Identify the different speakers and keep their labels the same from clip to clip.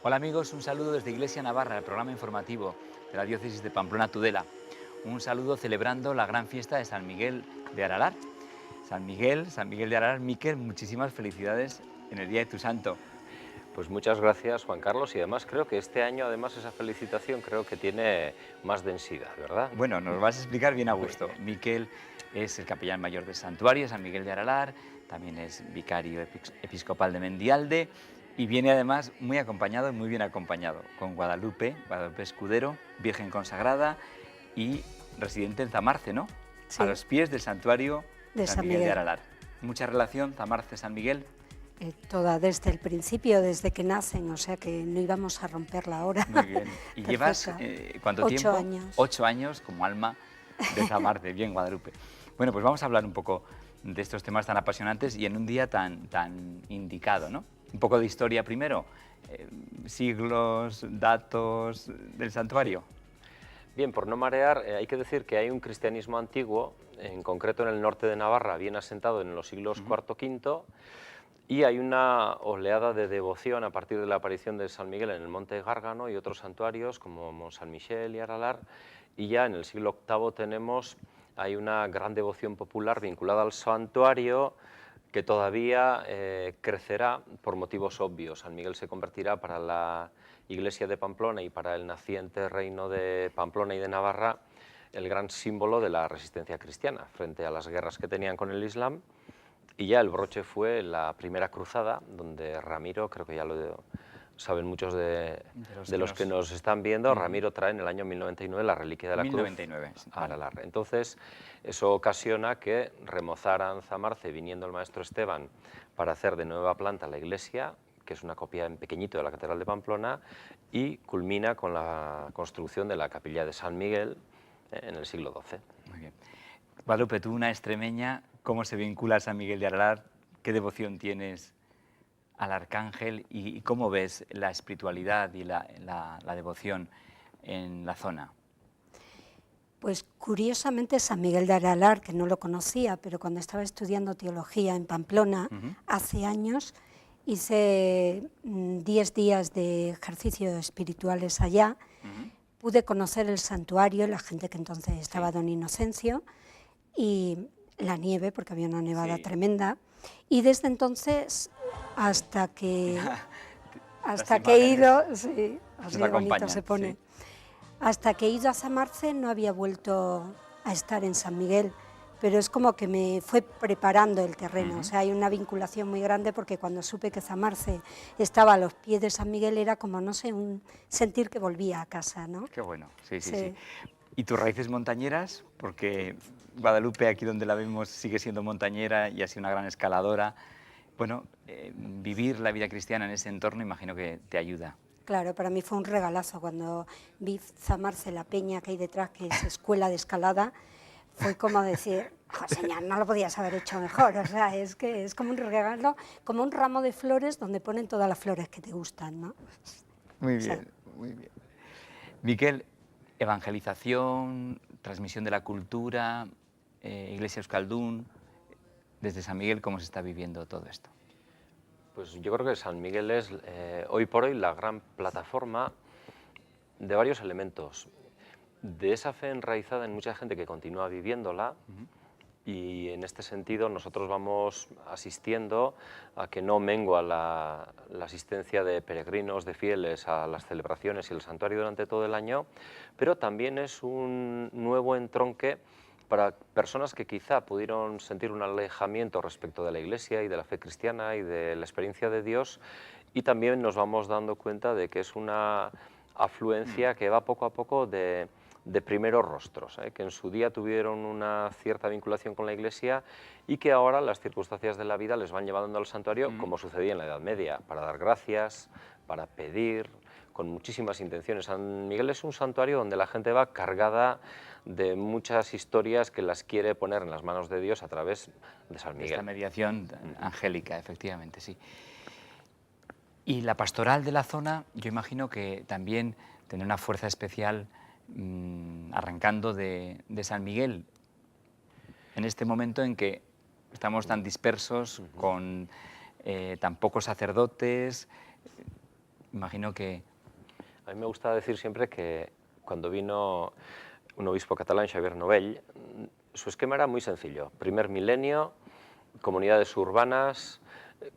Speaker 1: Hola amigos, un saludo desde Iglesia Navarra, el programa informativo de la diócesis de Pamplona-Tudela. Un saludo celebrando la gran fiesta de San Miguel de Aralar. San Miguel de Aralar, Miquel, muchísimas felicidades en el día de tu santo.
Speaker 2: Pues muchas gracias, Juan Carlos, y además creo que este año, además, esa felicitación creo que tiene más densidad, ¿verdad?
Speaker 1: Bueno, nos vas a explicar bien a
Speaker 2: Muy
Speaker 1: gusto.
Speaker 2: bien.
Speaker 1: Miquel es el capellán mayor del santuario, San Miguel de Aralar, también es vicario episcopal de Mendialde y viene además muy acompañado, muy bien acompañado, con Guadalupe Escudero, Virgen consagrada y residente en Zamarce, ¿no? A
Speaker 3: Sí,
Speaker 1: los pies del santuario
Speaker 3: de
Speaker 1: San
Speaker 3: San
Speaker 1: Miguel de
Speaker 3: Miguel.
Speaker 1: Aralar. Mucha relación, Zamarce-San Miguel.
Speaker 3: Toda desde el principio, desde que nacen, o sea que no íbamos a romperla ahora.
Speaker 1: Muy bien. ¿Y llevas
Speaker 3: Perfecta.
Speaker 1: cuánto
Speaker 3: 8
Speaker 1: tiempo?
Speaker 3: años.
Speaker 1: 8 años como alma de Zamarce. Bien, Guadalupe. Bueno, pues vamos a hablar un poco de estos temas tan apasionantes y en un día tan indicado, ¿no? Un poco de historia primero, siglos, datos del santuario.
Speaker 2: Bien, por no marear, hay que decir que hay un cristianismo antiguo, en concreto en el norte de Navarra, bien asentado en los siglos IV, V, y hay una oleada de devoción a partir de la aparición de San Miguel en el Monte Gárgano y otros santuarios como Mont Saint Michel y Aralar, y ya en el siglo VIII hay una gran devoción popular vinculada al santuario que todavía crecerá por motivos obvios. San Miguel se convertirá para la Iglesia de Pamplona y para el naciente reino de Pamplona y de Navarra el gran símbolo de la resistencia cristiana frente a las guerras que tenían con el Islam. Y ya el broche fue la primera cruzada, donde Ramiro, creo que ya lo saben muchos de los que nos están viendo, Ramiro trae en el año 1099 la reliquia de la cruz
Speaker 1: 1099,
Speaker 2: a
Speaker 1: vale.
Speaker 2: Aralar. Entonces, eso ocasiona que remozaran Zamarce, viniendo el maestro Esteban, para hacer de nueva planta la iglesia, que es una copia en pequeñito de la Catedral de Pamplona, y culmina con la construcción de la capilla de San Miguel en el siglo XII.
Speaker 1: Muy bien. Guadalupe, tú una extremeña, ¿cómo se vincula a San Miguel de Aralar? ¿Qué devoción tienes al arcángel y cómo ves la espiritualidad y la devoción en la zona?
Speaker 3: Pues curiosamente San Miguel de Aralar, que no lo conocía, pero cuando estaba estudiando teología en Pamplona, hace años, hice 10 días de ejercicios espirituales allá, pude conocer el santuario, la gente que entonces estaba, Don Inocencio, y la nieve, porque había una nevada
Speaker 1: Sí.
Speaker 3: tremenda, y desde entonces hasta que
Speaker 1: Las
Speaker 3: he
Speaker 1: imágenes
Speaker 3: ido, sí, así
Speaker 1: nos
Speaker 3: de bonito
Speaker 1: acompañan,
Speaker 3: se pone,
Speaker 1: sí.
Speaker 3: hasta que he ido a Zamarce no había vuelto a estar en San Miguel, pero es como que me fue preparando el terreno, o sea, hay una vinculación muy grande porque cuando supe que Zamarce estaba a los pies de San Miguel era como, no sé, un sentir que volvía a casa, ¿no?
Speaker 1: Qué bueno, sí, sí, sí.
Speaker 3: Sí.
Speaker 1: ¿Y tus raíces montañeras? Porque Guadalupe, aquí donde la vemos, sigue siendo montañera y ha sido una gran escaladora. Bueno, vivir la vida cristiana en ese entorno imagino que te ayuda.
Speaker 3: Claro, para mí fue un regalazo cuando vi Zamarce, la peña que hay detrás, que es escuela de escalada, fue como decir, "Jo, señor, no lo podías haber hecho mejor", o sea, es que es como un regalo, como un ramo de flores donde ponen todas las flores que te gustan, ¿no?
Speaker 1: Muy
Speaker 3: O sea,
Speaker 1: bien, muy bien. Miquel, evangelización, transmisión de la cultura, Iglesia Euskaldun, desde San Miguel, ¿cómo se está viviendo todo esto?
Speaker 2: Pues yo creo que San Miguel es hoy por hoy la gran plataforma de varios elementos. De esa fe enraizada en mucha gente que continúa viviéndola, y en este sentido nosotros vamos asistiendo a que no mengua la asistencia de peregrinos, de fieles a las celebraciones y el santuario durante todo el año, pero también es un nuevo entronque para personas que quizá pudieron sentir un alejamiento respecto de la Iglesia y de la fe cristiana y de la experiencia de Dios, y también nos vamos dando cuenta de que es una afluencia que va poco a poco de primeros rostros, que en su día tuvieron una cierta vinculación con la Iglesia y que ahora las circunstancias de la vida les van llevando al santuario, como sucedía en la Edad Media, para dar gracias, para pedir, con muchísimas intenciones. San Miguel es un santuario donde la gente va cargada de muchas historias que las quiere poner en las manos de Dios a través de San
Speaker 1: De esta
Speaker 2: Miguel.
Speaker 1: mediación angélica, efectivamente, sí. Y la pastoral de la zona, yo imagino que también tendrá una fuerza especial arrancando de San Miguel, en este momento en que estamos tan dispersos, con tan pocos sacerdotes. Imagino que...
Speaker 2: A mí me gusta decir siempre que cuando vino un obispo catalán, Xavier Novell, su esquema era muy sencillo. Primer milenio, comunidades urbanas,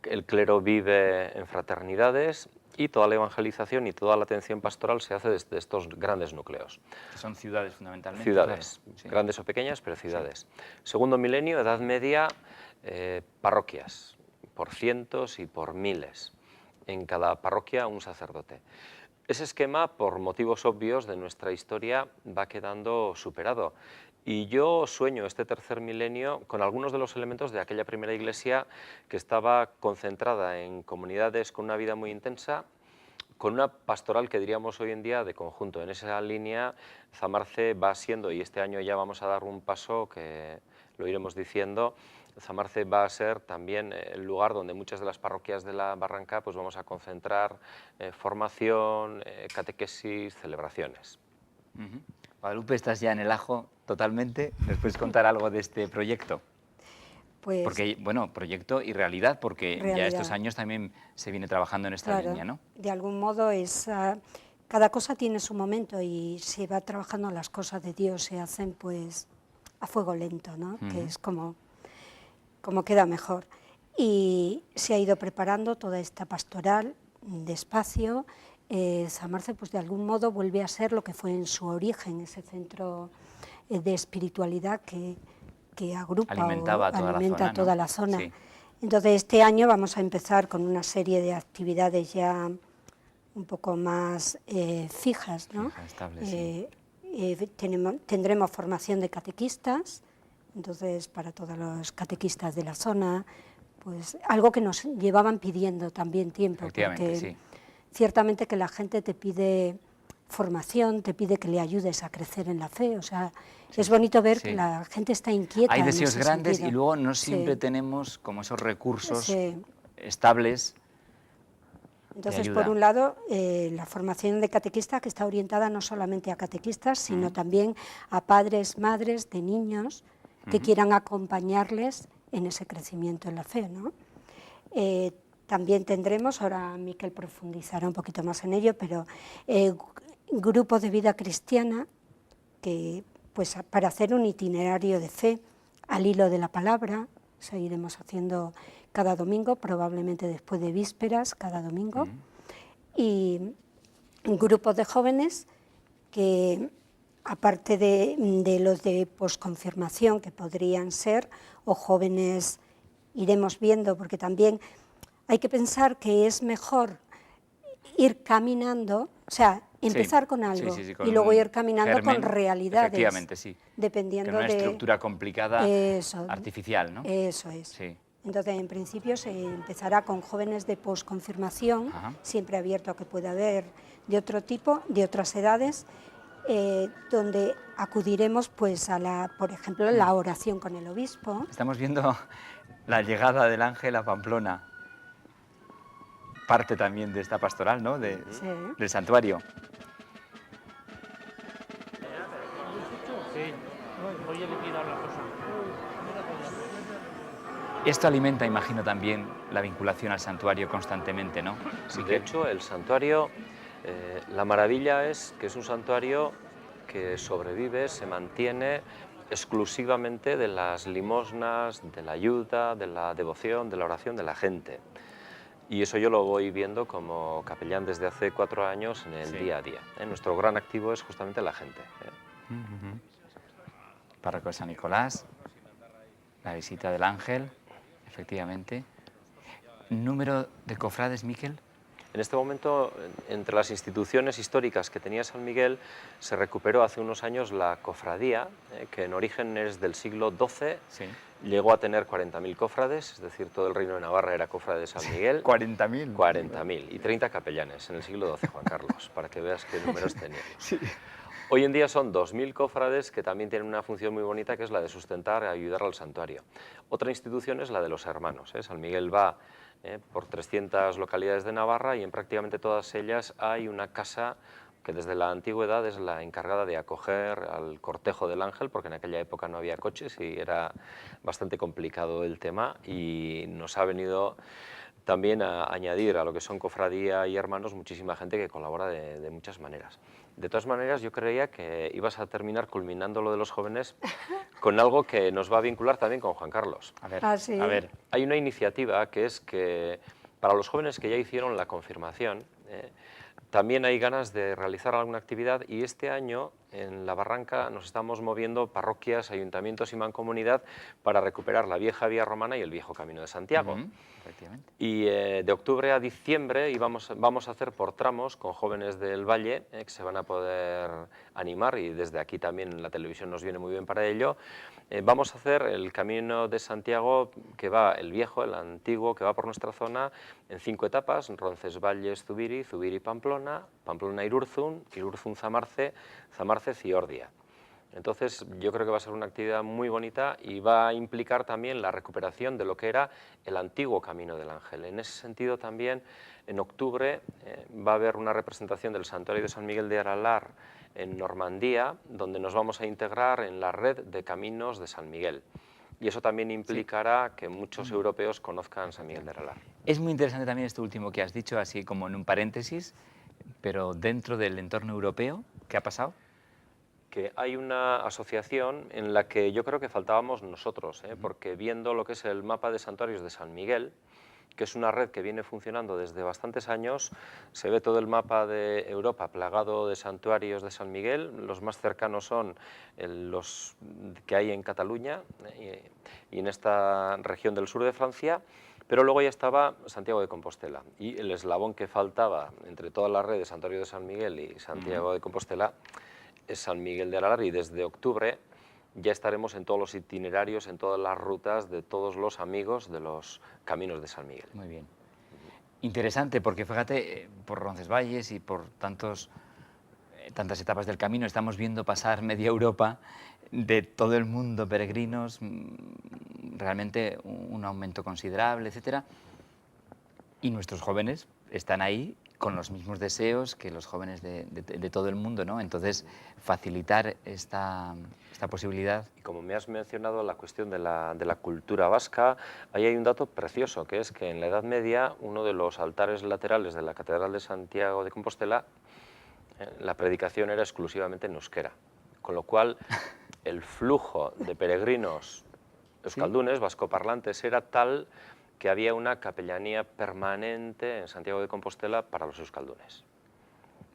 Speaker 2: el clero vive en fraternidades y toda la evangelización y toda la atención pastoral se hace desde estos grandes núcleos.
Speaker 1: Que son ciudades fundamentalmente.
Speaker 2: Ciudades,
Speaker 1: claro, sí.
Speaker 2: grandes o pequeñas, pero ciudades. Segundo milenio, Edad Media, parroquias, por cientos y por miles. En cada parroquia un sacerdote. Ese esquema, por motivos obvios de nuestra historia, va quedando superado. Y yo sueño este tercer milenio con algunos de los elementos de aquella primera iglesia que estaba concentrada en comunidades con una vida muy intensa, con una pastoral que diríamos hoy en día de conjunto. En esa línea Zamarce va siendo, y este año ya vamos a dar un paso que lo iremos diciendo, Zamarce va a ser también el lugar donde muchas de las parroquias de la Barranca pues vamos a concentrar formación, catequesis, celebraciones.
Speaker 1: Guadalupe, estás ya en el ajo totalmente. ¿Nos puedes contar algo de este proyecto?
Speaker 3: Pues,
Speaker 1: Porque, bueno, proyecto y realidad, porque ya
Speaker 3: realidad.
Speaker 1: estos años también se viene trabajando en esta
Speaker 3: claro,
Speaker 1: línea, ¿no?
Speaker 3: de algún modo cada cosa tiene su momento y se va trabajando las cosas de Dios, se hacen pues a fuego lento, ¿no? Que es como queda mejor. Y se ha ido preparando toda esta pastoral despacio. Zamarce pues de algún modo vuelve a ser lo que fue en su origen, ese centro de espiritualidad que agrupa
Speaker 1: Alimentaba
Speaker 3: o
Speaker 1: toda
Speaker 3: alimenta
Speaker 1: la zona, ¿no?
Speaker 3: toda la zona.
Speaker 1: Sí.
Speaker 3: Entonces este año vamos a empezar con una serie de actividades ya un poco más fijas, ¿no?
Speaker 1: Fijas, estables, sí.
Speaker 3: Tendremos formación de catequistas, entonces para todos los catequistas de la zona, pues algo que nos llevaban pidiendo también tiempo,
Speaker 1: Efectivamente,
Speaker 3: porque
Speaker 1: sí.
Speaker 3: ciertamente que la gente te pide formación, te pide que le ayudes a crecer en la fe, o sea, es bonito ver que la gente está inquieta.
Speaker 1: Hay
Speaker 3: en
Speaker 1: deseos
Speaker 3: ese
Speaker 1: grandes
Speaker 3: sentido.
Speaker 1: y luego no
Speaker 3: Sí.
Speaker 1: siempre tenemos como esos recursos
Speaker 3: Sí.
Speaker 1: estables.
Speaker 3: Entonces,
Speaker 1: ayuda.
Speaker 3: por un lado, la formación de catequista que está orientada no solamente a catequistas, sino también a padres, madres de niños que quieran acompañarles en ese crecimiento en la fe, ¿no? También tendremos, ahora Miquel profundizará un poquito más en ello, pero grupos de vida cristiana que, pues, para hacer un itinerario de fe al hilo de la palabra, seguiremos haciendo cada domingo, probablemente después de vísperas, cada domingo, y grupos de jóvenes que, aparte de los de posconfirmación, que podrían ser, o jóvenes, iremos viendo, porque también hay que pensar que es mejor ir caminando, o sea, empezar con algo
Speaker 1: con
Speaker 3: y luego
Speaker 1: un
Speaker 3: ir caminando
Speaker 1: germen,
Speaker 3: con realidades.
Speaker 1: Efectivamente, sí.
Speaker 3: Dependiendo
Speaker 1: que una
Speaker 3: de
Speaker 1: estructura complicada,
Speaker 3: eso,
Speaker 1: artificial, ¿no?
Speaker 3: Eso es.
Speaker 1: Sí.
Speaker 3: Entonces, en principio, se empezará con jóvenes de posconfirmación,
Speaker 1: Ajá.
Speaker 3: siempre abierto a que pueda haber de otro tipo, de otras edades, donde acudiremos, pues, por ejemplo, la oración con el obispo.
Speaker 1: Estamos viendo la llegada del ángel a Pamplona. Parte también de esta pastoral, ¿no?
Speaker 3: Sí.
Speaker 1: Del santuario. Esto alimenta, imagino, también la vinculación al santuario constantemente, ¿no?
Speaker 2: Sí, de hecho, el santuario, la maravilla es que es un santuario que sobrevive, se mantiene exclusivamente de las limosnas, de la ayuda, de la devoción, de la oración de la gente. Y eso yo lo voy viendo como capellán desde hace 4 años en el día a día. Nuestro gran activo es justamente la gente.
Speaker 1: Párroco de San Nicolás, la visita del ángel, efectivamente. ¿Número de cofrades, Miquel?
Speaker 2: En este momento, entre las instituciones históricas que tenía San Miguel, se recuperó hace unos años la cofradía, que en origen es del siglo XII,
Speaker 1: Sí.
Speaker 2: llegó a tener 40.000 cofrades, es decir, todo el reino de Navarra era cofrade de San Miguel.
Speaker 1: 40.000.
Speaker 2: 40.000 y 30 capellanes en el siglo XII, Juan Carlos, para que veas qué números teníamos.
Speaker 1: Sí.
Speaker 2: Hoy en día son 2.000 cofrades que también tienen una función muy bonita, que es la de sustentar y ayudar al santuario. Otra institución es la de los hermanos. San Miguel va por 300 localidades de Navarra y en prácticamente todas ellas hay una casa que desde la antigüedad es la encargada de acoger al cortejo del ángel, porque en aquella época no había coches y era bastante complicado el tema, y nos ha venido también añadir a lo que son cofradía y hermanos muchísima gente que colabora de muchas maneras. De todas maneras, yo creía que ibas a terminar culminando lo de los jóvenes con algo que nos va a vincular también con Juan Carlos.
Speaker 1: A ver,
Speaker 3: Ah, sí.
Speaker 1: a ver.
Speaker 2: Hay una iniciativa que es que para los jóvenes que ya hicieron la confirmación, también hay ganas de realizar alguna actividad, y este año en La Barranca nos estamos moviendo parroquias, ayuntamientos y mancomunidad para recuperar la vieja vía romana y el viejo camino de Santiago.
Speaker 1: Efectivamente.
Speaker 2: Y de octubre a diciembre vamos a hacer por tramos con jóvenes del Valle, que se van a poder animar, y desde aquí también la televisión nos viene muy bien para ello. Vamos a hacer el camino de Santiago, que va el viejo, el antiguo, que va por nuestra zona, en 5 etapas: Roncesvalles, Zubiri, Zubiri, Pamplona, Pamplona, Irurzun, Irurzun, Zamarce, Zamarce, Ziordia. Entonces yo creo que va a ser una actividad muy bonita y va a implicar también la recuperación de lo que era el antiguo Camino del Ángel. En ese sentido también en octubre va a haber una representación del Santuario de San Miguel de Aralar en Normandía, donde nos vamos a integrar en la red de caminos de San Miguel. Y eso también implicará que muchos europeos conozcan San Miguel de Aralar.
Speaker 1: Es muy interesante también esto último que has dicho, así como en un paréntesis, pero dentro del entorno europeo, ¿qué ha pasado?
Speaker 2: Que hay una asociación en la que yo creo que faltábamos nosotros, porque viendo lo que es el mapa de santuarios de San Miguel, que es una red que viene funcionando desde bastantes años, se ve todo el mapa de Europa plagado de santuarios de San Miguel. Los más cercanos son los que hay en Cataluña y en esta región del sur de Francia, pero luego ya estaba Santiago de Compostela, y el eslabón que faltaba entre toda la red de santuarios de San Miguel y Santiago de Compostela es San Miguel de Aralar, y desde octubre ya estaremos en todos los itinerarios, en todas las rutas de todos los amigos de los caminos de San Miguel.
Speaker 1: Muy bien. Interesante, porque fíjate, por Roncesvalles y por tantas etapas del camino estamos viendo pasar media Europa, de todo el mundo, peregrinos, realmente un aumento considerable, etcétera. Y nuestros jóvenes están ahí con los mismos deseos que los jóvenes de todo el mundo, ¿no? Entonces, facilitar esta posibilidad.
Speaker 2: Y como me has mencionado la cuestión de la cultura vasca, ahí hay un dato precioso, que es que en la Edad Media uno de los altares laterales de la Catedral de Santiago de Compostela, la predicación era exclusivamente en euskera, con lo cual el flujo de peregrinos euskaldunes, vascoparlantes, era tal que había una capellanía permanente en Santiago de Compostela para los euskaldunes.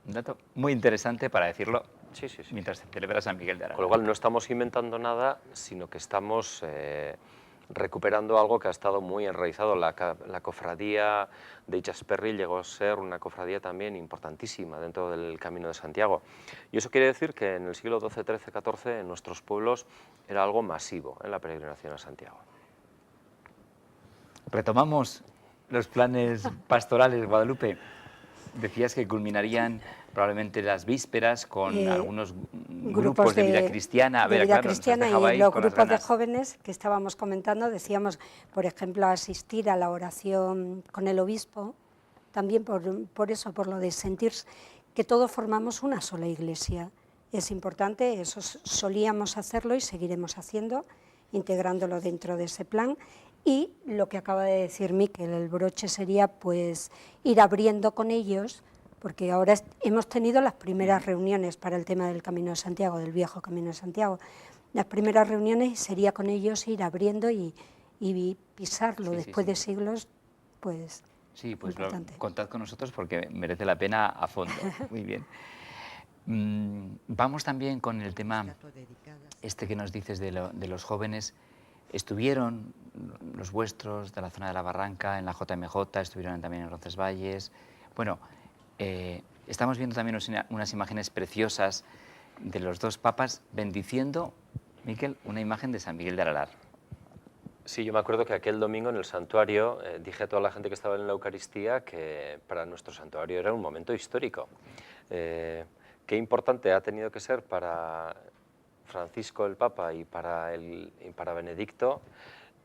Speaker 1: Un dato muy interesante para decirlo
Speaker 2: Sí.
Speaker 1: mientras se celebra San Miguel de Aralar.
Speaker 2: Con lo cual no estamos inventando nada, sino que estamos recuperando algo que ha estado muy enraizado. La cofradía de Itxasperri llegó a ser una cofradía también importantísima dentro del Camino de Santiago. Y eso quiere decir que en el siglo XII, XIII, XIV en nuestros pueblos era algo masivo en la peregrinación a Santiago.
Speaker 1: Retomamos los planes pastorales, Guadalupe. Decías que culminarían probablemente las vísperas con algunos grupos de vida cristiana. A ver,
Speaker 3: de vida
Speaker 1: claro,
Speaker 3: cristiana, y los grupos de jóvenes que estábamos comentando, decíamos, por ejemplo, asistir a la oración con el obispo, también por eso, por lo de sentir que todos formamos una sola iglesia. Es importante, eso solíamos hacerlo y seguiremos haciendo, integrándolo dentro de ese plan. Y lo que acaba de decir Miquel, el broche sería pues ir abriendo con ellos, porque ahora hemos tenido las primeras reuniones para el tema del Camino de Santiago, del viejo Camino de Santiago. Las primeras reuniones sería con ellos ir abriendo y pisarlo después de siglos, pues
Speaker 1: sí, pues
Speaker 3: importante.
Speaker 1: Contad con nosotros porque merece la pena a fondo. Muy bien. Vamos también con el tema este que nos dices de los jóvenes. Estuvieron los vuestros de la zona de la Barranca, en la JMJ, estuvieron también en Roncesvalles. Bueno, estamos viendo también unas imágenes preciosas de los dos papas bendiciendo, Miquel, una imagen de San Miguel de Aralar.
Speaker 2: Sí, yo me acuerdo que aquel domingo en el santuario dije a toda la gente que estaba en la Eucaristía que para nuestro santuario era un momento histórico. Qué importante ha tenido que ser para Francisco el Papa y para Benedicto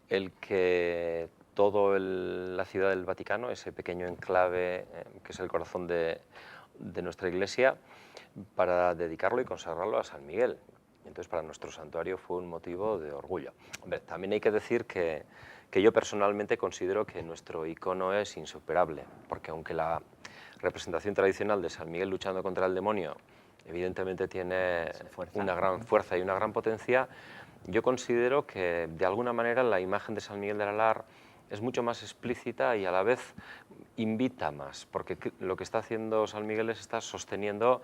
Speaker 2: el que toda la ciudad del Vaticano, ese pequeño enclave que es el corazón de nuestra iglesia, para dedicarlo y consagrarlo a San Miguel. Entonces para nuestro santuario fue un motivo de orgullo. Hombre, también hay que decir que que yo personalmente considero que nuestro icono es insuperable, porque aunque la representación tradicional de San Miguel luchando contra el demonio evidentemente tiene una gran fuerza y una gran potencia, yo considero que de alguna manera la imagen de San Miguel de Aralar es mucho más explícita y a la vez invita más, porque lo que está haciendo San Miguel es estar sosteniendo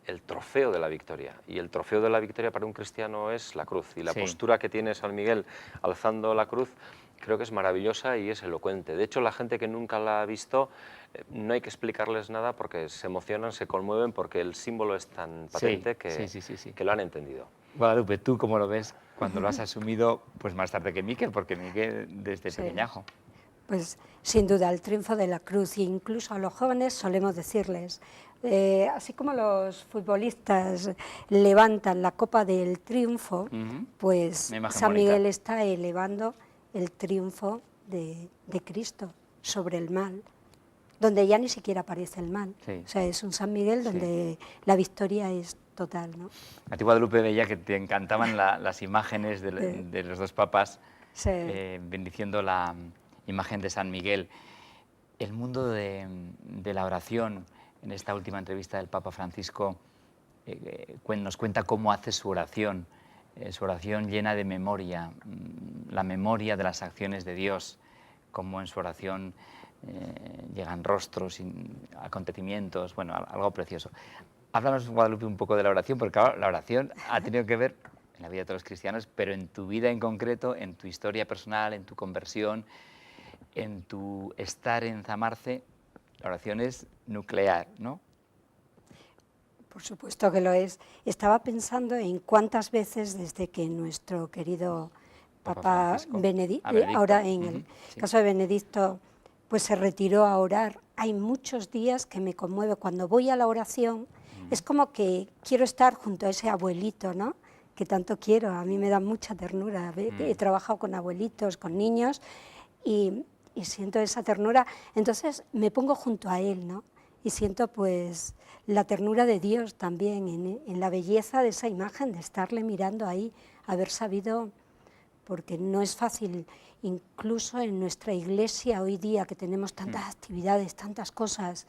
Speaker 2: el trofeo de la victoria, y el trofeo de la victoria para un cristiano es la cruz, y la postura que tiene San Miguel alzando la cruz creo que es maravillosa y es elocuente. De hecho, la gente que nunca la ha visto, no hay que explicarles nada porque se emocionan, se conmueven, porque el símbolo es tan patente que lo han entendido.
Speaker 1: Guadalupe, ¿tú cómo lo ves cuando lo has asumido pues más tarde que Miquel? Porque Miquel desde pequeñajo.
Speaker 3: Pues sin duda, el triunfo de la cruz, e incluso a los jóvenes solemos decirles, así como los futbolistas levantan la copa del triunfo, pues San Miguel está elevando el triunfo de Cristo sobre el mal, donde ya ni siquiera aparece el mal. O sea, es un San Miguel donde la victoria es total, ¿no?
Speaker 1: A ti, Guadalupe, veía que te encantaban las imágenes de los dos papas bendiciendo la imagen de San Miguel. El mundo de la oración, en esta última entrevista del Papa Francisco, nos cuenta cómo hace su oración llena de memoria, la memoria de las acciones de Dios, cómo en su oración llegan rostros, acontecimientos, bueno, algo precioso. Háblanos, Guadalupe, un poco de la oración, porque claro, la oración ha tenido que ver en la vida de todos los cristianos, pero en tu vida en concreto, en tu historia personal, en tu conversión, en tu estar en Zamarce, la oración es nuclear, ¿no?
Speaker 3: Por supuesto que lo es. Estaba pensando en cuántas veces desde que nuestro querido Papa Benedicto, ahora en el caso de Benedicto, pues se retiró a orar, hay muchos días que me conmueve. Cuando voy a la oración, es como que quiero estar junto a ese abuelito, ¿no?, que tanto quiero. A mí me da mucha ternura. He trabajado con abuelitos, con niños, y siento esa ternura. Entonces me pongo junto a él, ¿no?, y siento pues la ternura de Dios también en la belleza de esa imagen, de estarle mirando ahí, haber sabido, porque no es fácil, incluso en nuestra iglesia hoy día, que tenemos tantas actividades, tantas cosas,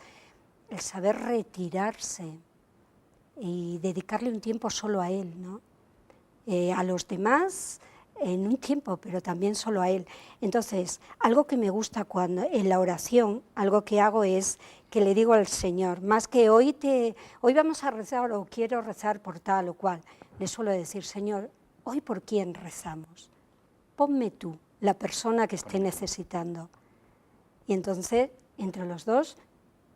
Speaker 3: el saber retirarse y dedicarle un tiempo solo a él, ¿no? A los demás en un tiempo, pero también solo a él. Entonces, algo que me gusta cuando en la oración, algo que hago es que le digo al Señor, más que hoy vamos a rezar o quiero rezar por tal o cual, le suelo decir, Señor, ¿hoy por quién rezamos? Ponme tú, la persona que esté necesitando. Y entonces, entre los dos,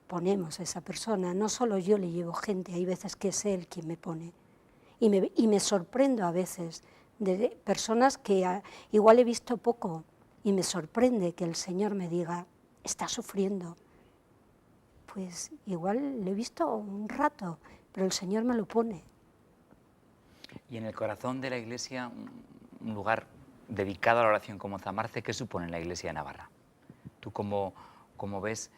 Speaker 3: ponemos a esa persona. No solo yo le llevo gente, hay veces que es Él quien me pone. Y me sorprendo a veces de personas que igual he visto poco, y me sorprende que el Señor me diga, está sufriendo. Pues igual lo he visto un rato, pero el Señor me lo pone.
Speaker 1: Y en el corazón de la Iglesia, un lugar dedicado a la oración como Zamarce, ¿qué supone la Iglesia de Navarra? ¿Tú cómo ves,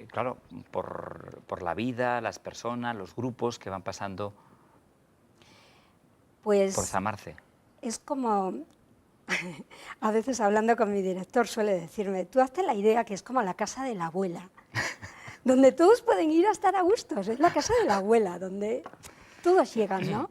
Speaker 1: claro, por la vida, las personas, los grupos que van pasando
Speaker 3: pues
Speaker 1: por Zamarce?
Speaker 3: Es como, a veces hablando con mi director suele decirme, tú hazte la idea que es como la casa de la abuela, donde todos pueden ir a estar a gustos, es la casa de la abuela, donde todos llegan, ¿no?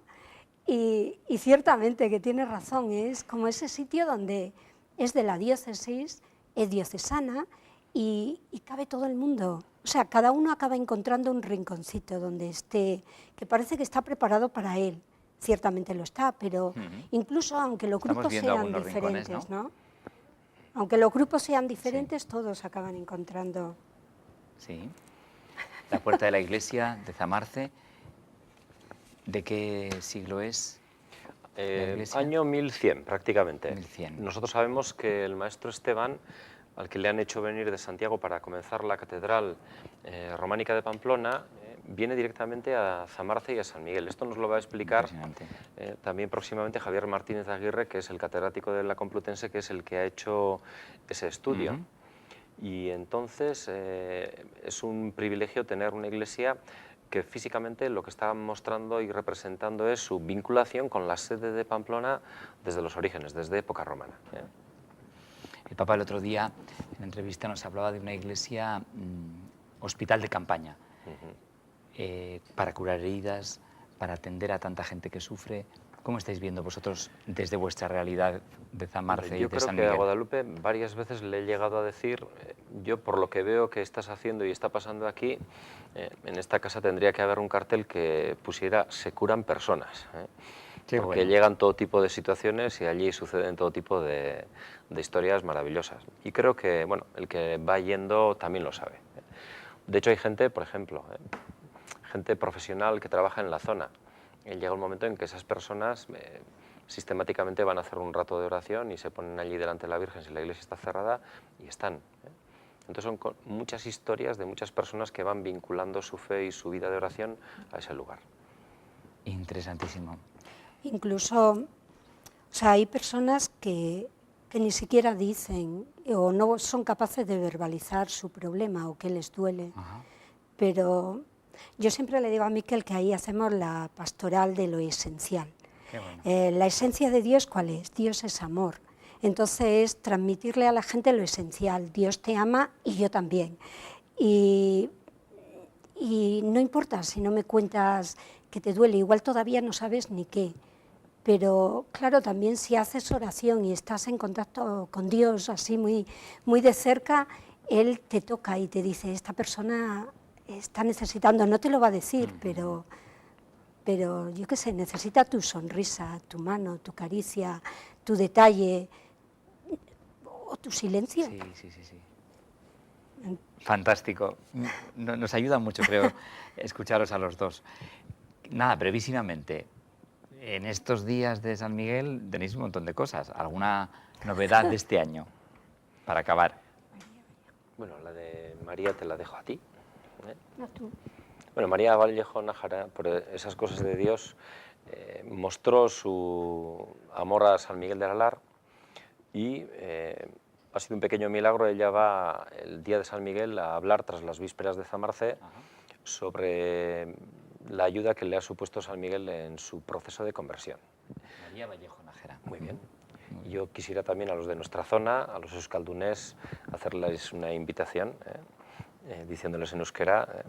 Speaker 3: Y ciertamente que tiene razón, es como ese sitio donde es de la diócesis, es diocesana y cabe todo el mundo. O sea, cada uno acaba encontrando un rinconcito donde esté, que parece que está preparado para él. Ciertamente lo está, pero incluso aunque los grupos sean diferentes, ¿no? Aunque los grupos sean diferentes, todos acaban encontrando.
Speaker 1: Sí. La puerta de la iglesia de Zamarce, ¿de qué siglo es?
Speaker 2: Año 1100, prácticamente.
Speaker 1: 1100.
Speaker 2: Nosotros sabemos que el maestro Esteban, al que le han hecho venir de Santiago para comenzar la catedral románica de Pamplona, viene directamente a Zamarce y a San Miguel. Esto nos lo va a explicar también próximamente Javier Martínez Aguirre, que es el catedrático de la Complutense, que es el que ha hecho ese estudio. Y entonces es un privilegio tener una iglesia que físicamente lo que está mostrando y representando es su vinculación con la sede de Pamplona desde los orígenes, desde época romana.
Speaker 1: El Papa el otro día, en la entrevista, nos hablaba de una iglesia hospital de campaña, para curar heridas, para atender a tanta gente que sufre. ¿Cómo estáis viendo vosotros desde vuestra realidad de Zamarce y
Speaker 2: Yo
Speaker 1: de
Speaker 2: creo
Speaker 1: San
Speaker 2: que
Speaker 1: Miguel?
Speaker 2: a Guadalupe varias veces le he llegado a decir, yo por lo que veo que estás haciendo y está pasando aquí, en esta casa tendría que haber un cartel que pusiera "se curan personas",
Speaker 1: Qué
Speaker 2: porque
Speaker 1: bueno.
Speaker 2: llegan todo tipo de situaciones y allí suceden todo tipo de historias maravillosas. Y creo que, bueno, el que va yendo también lo sabe. De hecho, hay gente, por ejemplo, gente profesional que trabaja en la zona. Llega un momento en que esas personas sistemáticamente van a hacer un rato de oración y se ponen allí delante de la Virgen si la iglesia está cerrada y están. Entonces son muchas historias de muchas personas que van vinculando su fe y su vida de oración a ese lugar.
Speaker 1: Interesantísimo.
Speaker 3: Incluso, o sea, hay personas que ni siquiera dicen o no son capaces de verbalizar su problema o que les duele.
Speaker 1: Ajá.
Speaker 3: Pero yo siempre le digo a Miquel que ahí hacemos la pastoral de lo esencial.
Speaker 1: Qué bueno.
Speaker 3: La esencia de Dios, ¿cuál es? Dios es amor. Entonces, transmitirle a la gente lo esencial. Dios te ama y yo también. Y no importa si no me cuentas que te duele, igual todavía no sabes ni qué. Pero claro, también si haces oración y estás en contacto con Dios así muy, muy de cerca, Él te toca y te dice, esta persona está necesitando, no te lo va a decir, pero yo qué sé, necesita tu sonrisa, tu mano, tu caricia, tu detalle o tu silencio.
Speaker 1: Sí, sí, sí, sí. Fantástico. Nos ayuda mucho, creo, escucharos a los dos. Nada, brevísimamente. En estos días de San Miguel tenéis un montón de cosas. ¿Alguna novedad de este año? Para acabar.
Speaker 2: Bueno, la de María te la dejo a ti.
Speaker 3: No tú.
Speaker 2: Bueno, María Vallejo Nájara, por esas cosas de Dios, mostró su amor a San Miguel de Aralar y ha sido un pequeño milagro. Ella va el día de San Miguel a hablar tras las vísperas de Zamarce sobre la ayuda que le ha supuesto San Miguel en su proceso de conversión.
Speaker 1: María Vallejo Nájera.
Speaker 2: Muy bien. Yo quisiera también a los de nuestra zona, a los euskaldunés, hacerles una invitación, diciéndoles en euskera,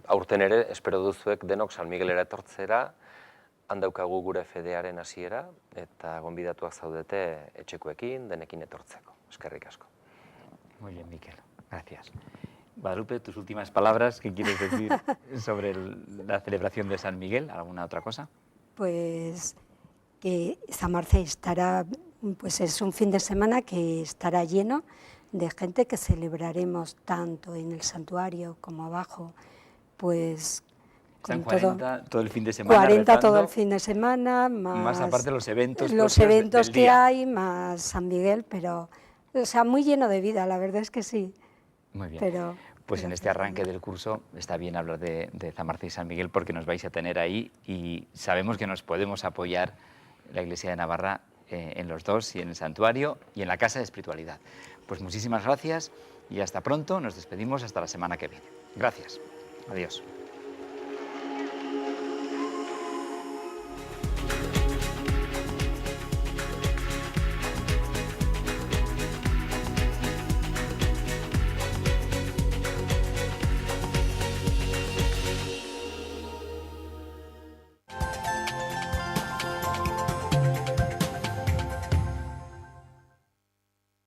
Speaker 2: aurten ere, espero duzuek denok San Miguelera etortzera, handaukagu gure fedearen hasiera, eta gonbidatuak zaudete etxekoekin, denekin etortzeko. Eskerrik asko.
Speaker 1: Muy bien, Miquel. Gracias. Guadalupe, tus últimas palabras, ¿qué quieres decir sobre la celebración de San Miguel? ¿Alguna otra cosa?
Speaker 3: Pues que Zamarce estará, pues es un fin de semana que estará lleno de gente que celebraremos tanto en el santuario como abajo, pues
Speaker 1: Están
Speaker 3: con
Speaker 1: 40 todo el fin de semana
Speaker 3: 40 todo el
Speaker 1: rezando,
Speaker 3: fin de semana,
Speaker 1: más aparte los eventos
Speaker 3: los
Speaker 1: propios
Speaker 3: eventos
Speaker 1: del
Speaker 3: que
Speaker 1: día.
Speaker 3: hay, más San Miguel, pero, o sea, muy lleno de vida, la verdad es que sí.
Speaker 1: Muy bien.
Speaker 3: Pero,
Speaker 1: Pues en este arranque del curso está bien hablar de Zamarce y San Miguel porque nos vais a tener ahí y sabemos que nos podemos apoyar la Iglesia de Navarra en los dos, y en el santuario y en la Casa de Espiritualidad. Pues muchísimas gracias y hasta pronto. Nos despedimos hasta la semana que viene. Gracias. Adiós.